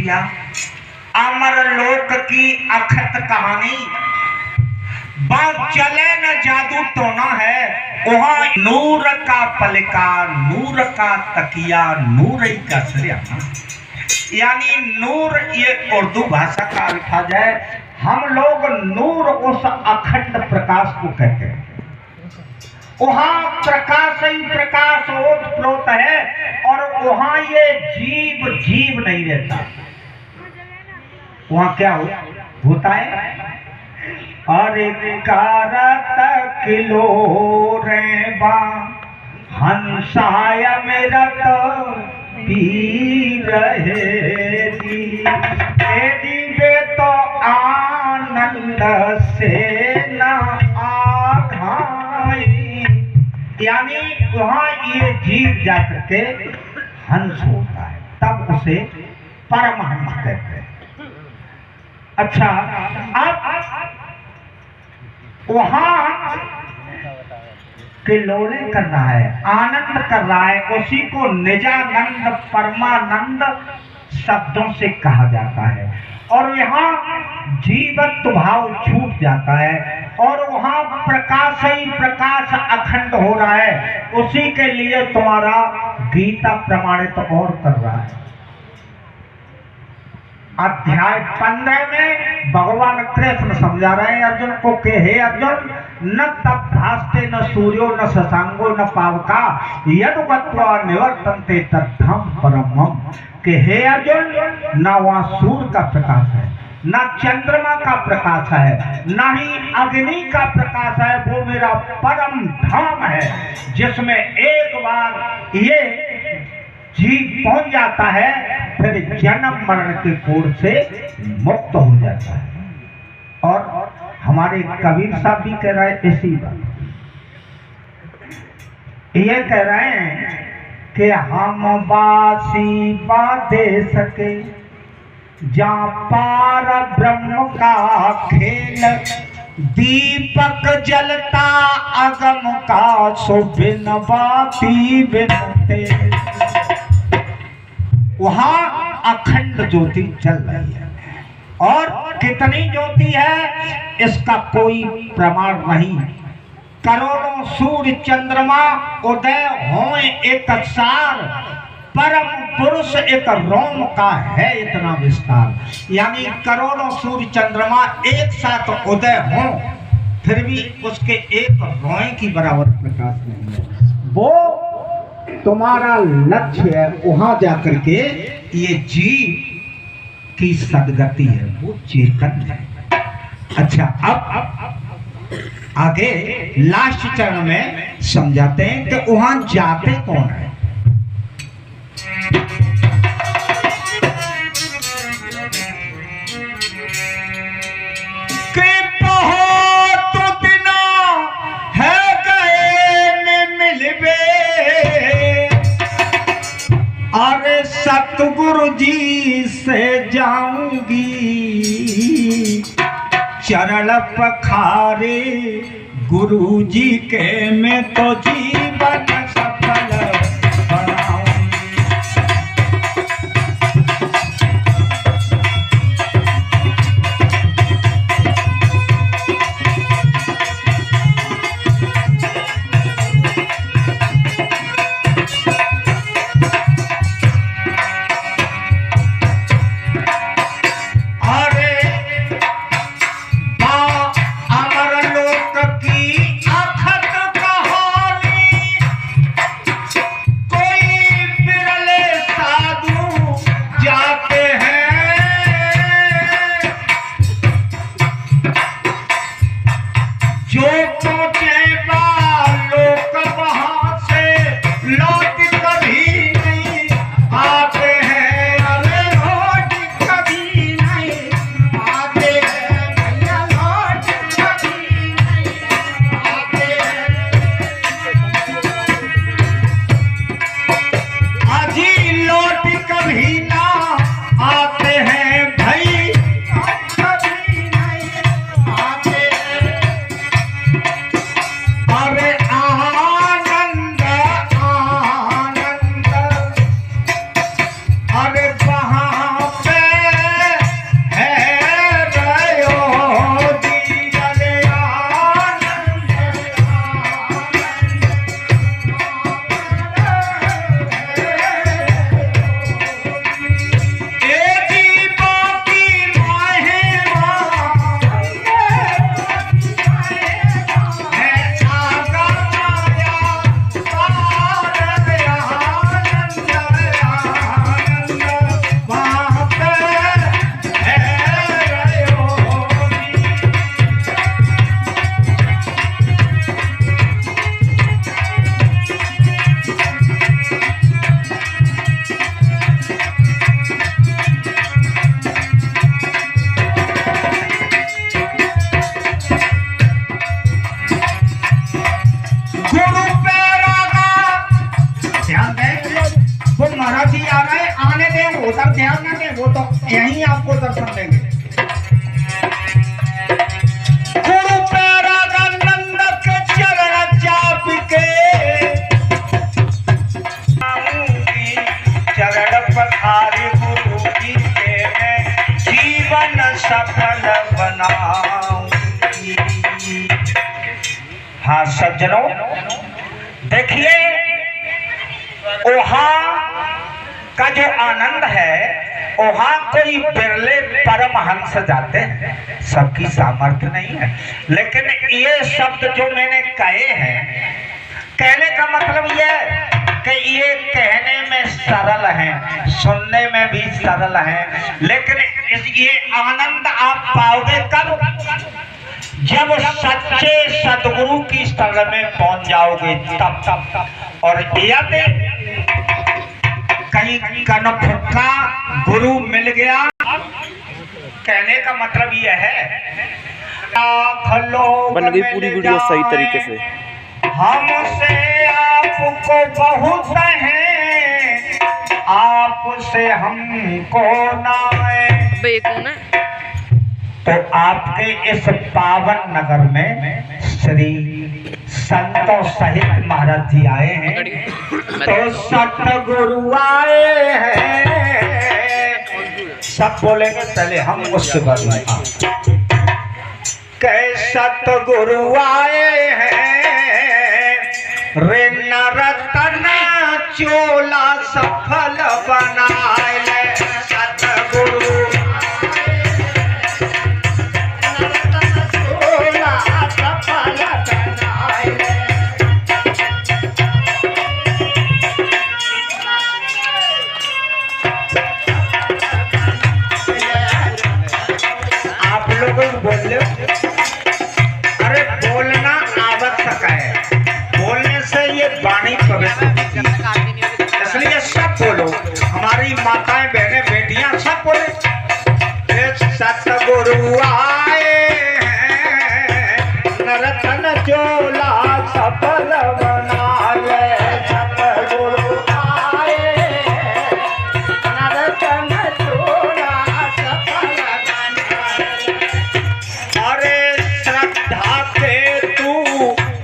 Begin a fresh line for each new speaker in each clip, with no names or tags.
भैया अमर लोक की अखत कहानी, बात चले न जादू टोना है, वहां नूर का पलका, नूर का तकिया, नूर ही का सरियाना। यानी नूर ये उर्दू भाषा का अल्फाज है। हम लोग नूर उस अखंड प्रकाश को कहते हैं। वहां प्रकाश ही प्रकाश ओतप्रोत है और वहां ये जीव जीव नहीं रहता। वहां क्या होता है? अरे कारत किलो रेबा हंसाय मेरा तो पी रहे दीवे तो आनंद से न आघाई। यानी वहां ये जीव जाकर के हंस होता है, तब उसे परमहंस कहते हैं। अच्छा, अब वहां किलोले कर रहा है, आनंद कर रहा है, उसी को निजानंद परमानंद शब्दों से कहा जाता है। और यहाँ जीवत्व भाव छूट जाता है और वहां प्रकाश ही प्रकाश अखंड हो रहा है। उसी के लिए तुम्हारा गीता प्रमाणित और कर रहा है। अध्याय 15 में भगवान कृष्ण समझा रहे हैं अर्जुन को कि हे अर्जुन, न तप भास्ते न सूर्यो न शशांगो न पावका यद गत्वा निवर्तन्ते तद्धम परमम। कि हे अर्जुन, न वहां सूर्य का प्रकाश है, न चंद्रमा का प्रकाश है, न ही अग्नि का प्रकाश है। वो मेरा परम धाम है जिसमें एक बार ये जीव पहुंच जाता है, फिर जन्म मरण के कोड़ से मुक्त हो जाता है। और हमारे कबीर साहब भी कह रहे हैं इसी बात, ये कह रहे हैं कि हम बासी बाधे सके जहाँ पार ब्रह्म का खेल, दीपक जलता अगम का सो बिन बाती बिनते। वहां अखंड ज्योति चल रही है और कितनी ज्योति है इसका कोई प्रमाण नहीं। करोड़ों सूर्य चंद्रमा उदय होए एक सार, परम पुरुष एक रोम का है इतना विस्तार। यानी करोड़ों सूर्य चंद्रमा एक साथ उदय हो फिर भी उसके एक रोए की बराबर प्रकाश नहीं है। वो तुम्हारा लक्ष्य है, वहां जाकर के ये जीव की सदगति है, वो चेतन है। अच्छा, अब आगे लास्ट चरण में समझाते हैं कि वहां जाते कौन है। कि बहुत दिना है गए में मिलवे, अरे सतगुरु जी से जाऊंगी चरण पखारे गुरु जी के, मैं तो जीवन सफल बनाऊंगी। हाँ सज्जनों, देखिए वहाँ का जो आनंद है, वहाँ कोई बिरले परमहंस जाते हैं, सबकी सामर्थ्य नहीं है। लेकिन ये शब्द जो मैंने कहे हैं, कहने का मतलब ये है कि ये कहने में सरल है, सुनने में भी सरल है, लेकिन ये आनंद आप पाओगे कब? जब सच्चे सदगुरु की शरण में पहुंच जाओगे तब। और यदि कहीं कनक का गुरु मिल गया, कहने का मतलब यह है
बन गई पूरी वीडियो सही तरीके से।
हमसे आपको बहुत है, आपसे हमको ना है। तो आपके इस पावन नगर में श्री संतों सहित महाराज जी आए हैं, तो सतगुरु आए हैं। सब बोलेंगे, पहले हम उससे बोलेंगे। सतगुरु आए हैं, रे नरतन चोला सफल बनाए। सतगुरु बोल लो, अरे बोलना आवश्यक है, बोलने से ये वाणी पवित्र होती है, इसलिए सब बोलो। हमारी माताएं, बहनें, बेटियां सब बोले। सतगुरु आए हैं, नरतन चोला सफल बना ले। सतगुरु आए हैं, नरतन चोला सफल बना ले। अरे श्रद्धा के तू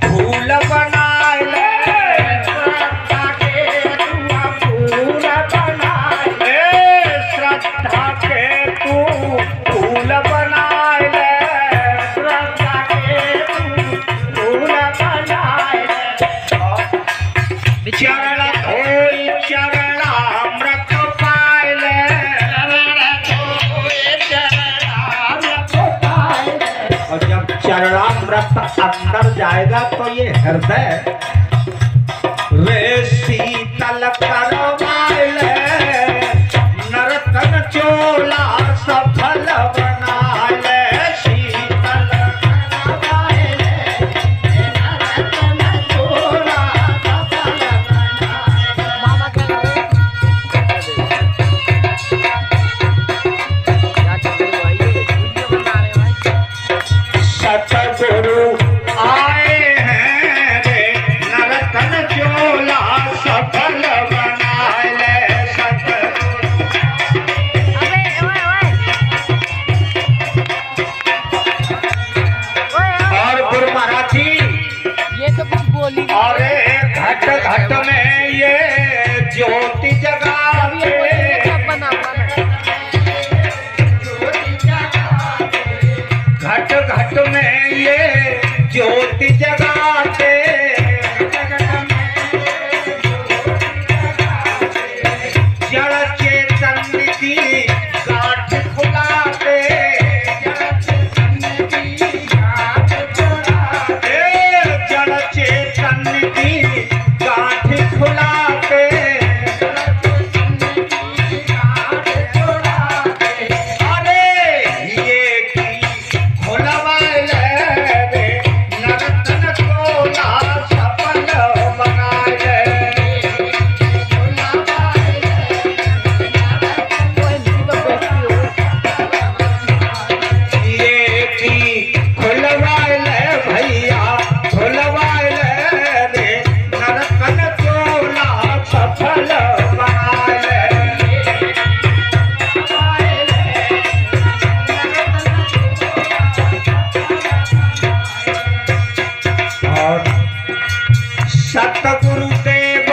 फूल बना ले, श्रद्धा के तू फूल बना ले, श्रद्धा के तू फूल बना ले, श्रद्धा के तू फूल बना ले। चरण धोई चरणामृत पाए ले, और जब चरणामृत अंदर जाएगा तो ये हृदय वे शीतल करवाए ले। नरतन चोला सफल बना ले, शीतल करवाए ले, नरतन चोला सफल बना ले। सतगुरु आए हैं रे, नरतन चोला सफल बना ले। सतगुरु और गुरु महाराज जी,
ये तो कुछ बोली।
और घट घट में ये ज्योति जगावे, घट घट में ये ज्योति जगाते, जड़ चेतन की गांठ खुलाते, जड़ चेतन की गांठ खुलाते। अरे ये की खुलवाए रे, नरतन चोला सफल बनाए। ये की खुलवाए भैया, खुलवाए रे, नरतन चोला सफल बनाए। और सतगुरु देव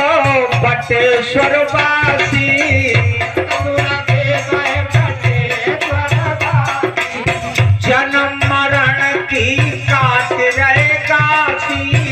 बटेश्वर वासी, जन्म मरण की काट रहे काशी।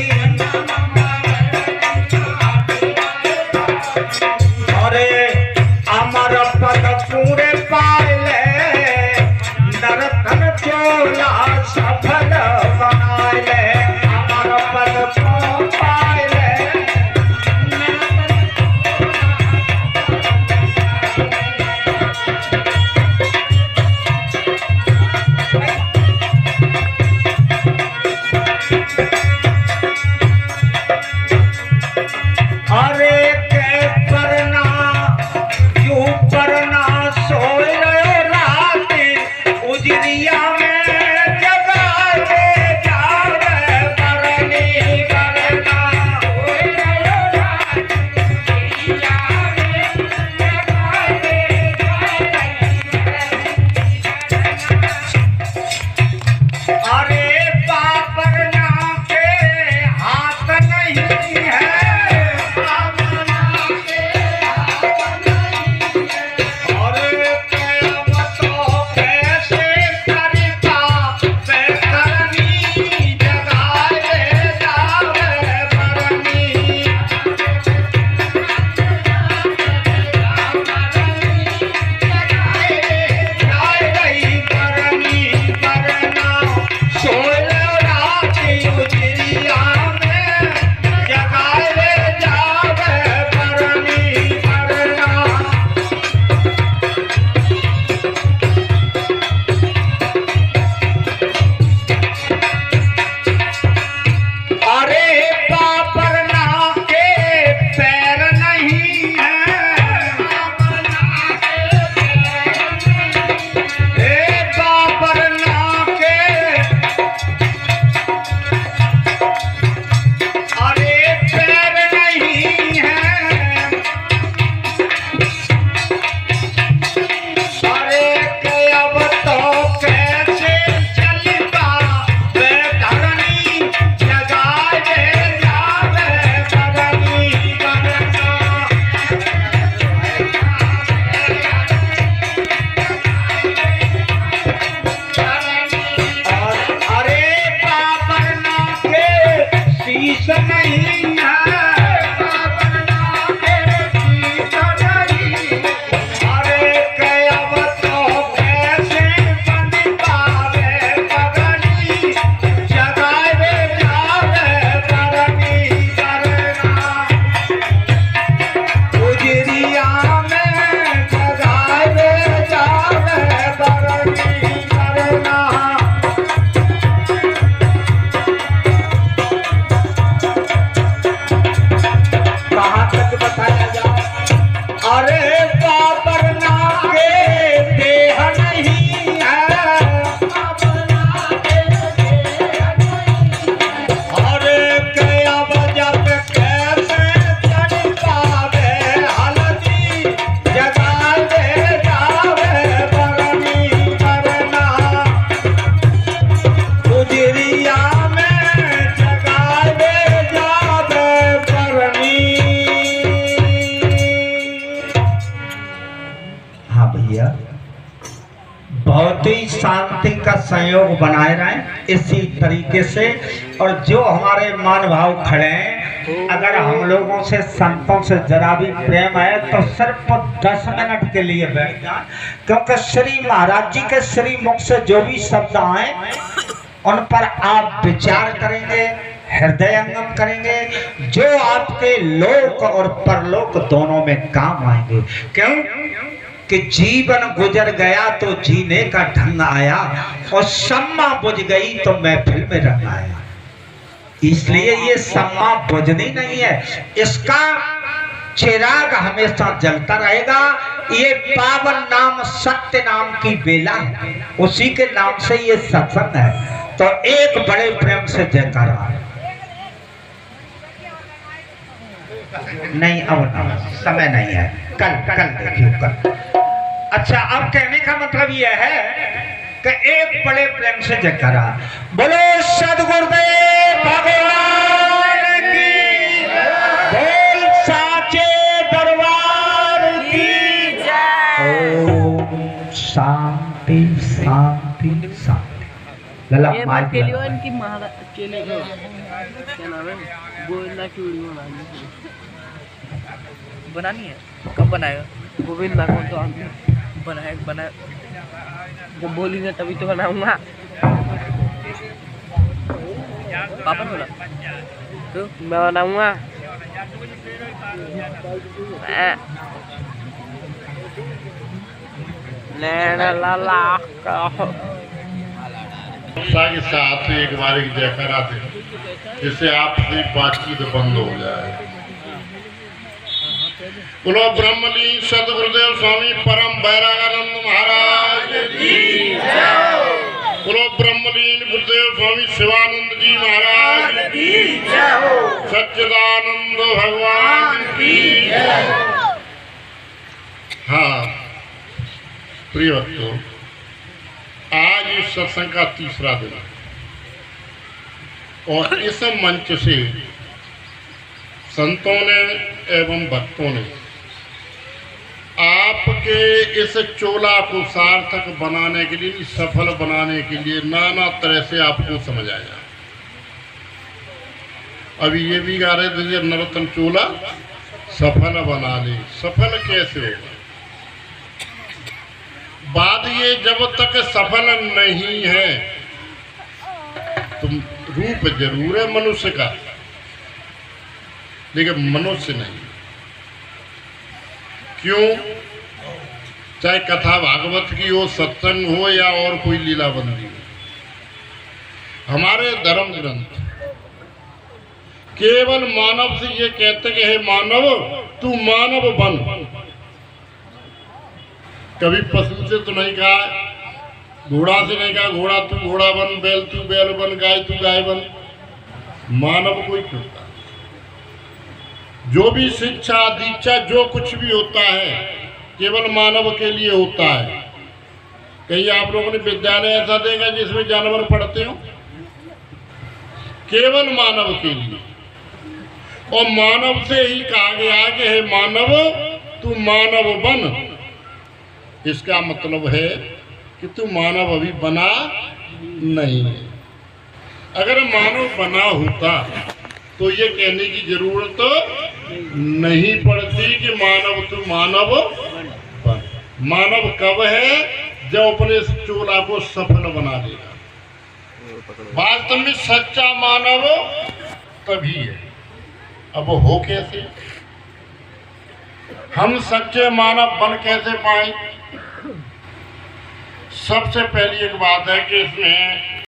शांति का संयोग बनाए रहें इसी तरीके से। और जो हमारे मान भाव खड़े हैं, अगर हम लोगों से संतों से जरा भी प्रेम है तो सिर्फ 10 मिनट के लिए बैठ जाए, क्योंकि श्री महाराज जी के श्री मुख से जो भी शब्द आए उन पर आप विचार करेंगे, हृदयंगम करेंगे, जो आपके लोक और परलोक दोनों में काम आएंगे। क्यों कि जीवन गुजर गया तो जीने का ढंग आया, और सम्मा बुझ गई तो महफिल में रंग आया। इसलिए ये सम्मा बुझनी नहीं है, इसका चिराग हमेशा जलता रहेगा। ये पावन नाम सत्य नाम की बेला है, उसी के नाम से ये सत्संग है। तो एक बड़े प्रेम से जयकारा। नहीं अब समय नहीं है, कल देखियो कल। अच्छा, अब कहने का मतलब यह है कि एक बड़े प्रेम से जयकारा। बोलो सद्गुरुदेव भगवान की, बोल साचे दरबार की जय। ओम शांति शांति शांति। लला माइक
के लिए इनकी महाराज के लिए क्या नाम है, गोविंदा की वीडियो बनानी है। कब बनाएगा गोविंदा को? तो बनाए जब बोलेंगे तभी तो बनाऊंगा। पापा बोला तो मैं बनाऊंगा। लाला
के साथ एक बार एक जयकारा दे, जिससे आपकी बातचीत बंद हो जाए। बोलो ब्रह्मलीन सदगुरुदेव स्वामी परम बैरागानंद महाराज की जय। बोलो ब्रह्मलीन गुरुदेव स्वामी शिवानंद जी महाराज की जय। सच्चिदानंद भगवान की जय। हाँ प्रिय भक्तों, आज इस सत्संग का तीसरा दिन है, और इस मंच से संतों ने एवं भक्तों ने आपके इस चोला को सार्थक बनाने के लिए, सफल बनाने के लिए नाना तरह से आपको समझाया। अभी ये भी गा रहे थे नरोत्तम चोला सफल बना ले। सफल कैसे होगा? बात ये, जब तक सफल नहीं है तो रूप जरूर है मनुष्य का, लेकिन मनुष्य नहीं। क्यों? चाहे कथा भागवत की हो, सत्संग हो, या और कोई लीलाबंदी हो, हमारे धर्म ग्रंथ केवल मानव से ये कहते कि हे मानव तू मानव बन। कभी पशु से तो नहीं कहा, घोड़ा से नहीं कहा घोड़ा तू घोड़ा बन, बैल तू बैल बन, गाय तू गाय बन। मानव कोई करता, जो भी शिक्षा दीक्षा जो कुछ भी होता है केवल मानव के लिए होता है। कहीं आप लोगों ने विद्यालय ऐसा देखा जिसमें जानवर पढ़ते हो? केवल मानव के लिए। और मानव से ही कहा गया कि हे मानव तू मानव बन। इसका मतलब है कि तू मानव अभी बना नहीं है। अगर मानव बना होता तो ये कहने की जरूरत नहीं पड़ती कि मानव तू मानव बन। मानव कब है? जब अपने चोला को सफल बना देगा। वास्तव में सच्चा मानव तभी है। अब हो कैसे? हम सच्चे मानव बन कैसे पाए? सबसे पहली एक बात है कि इसमें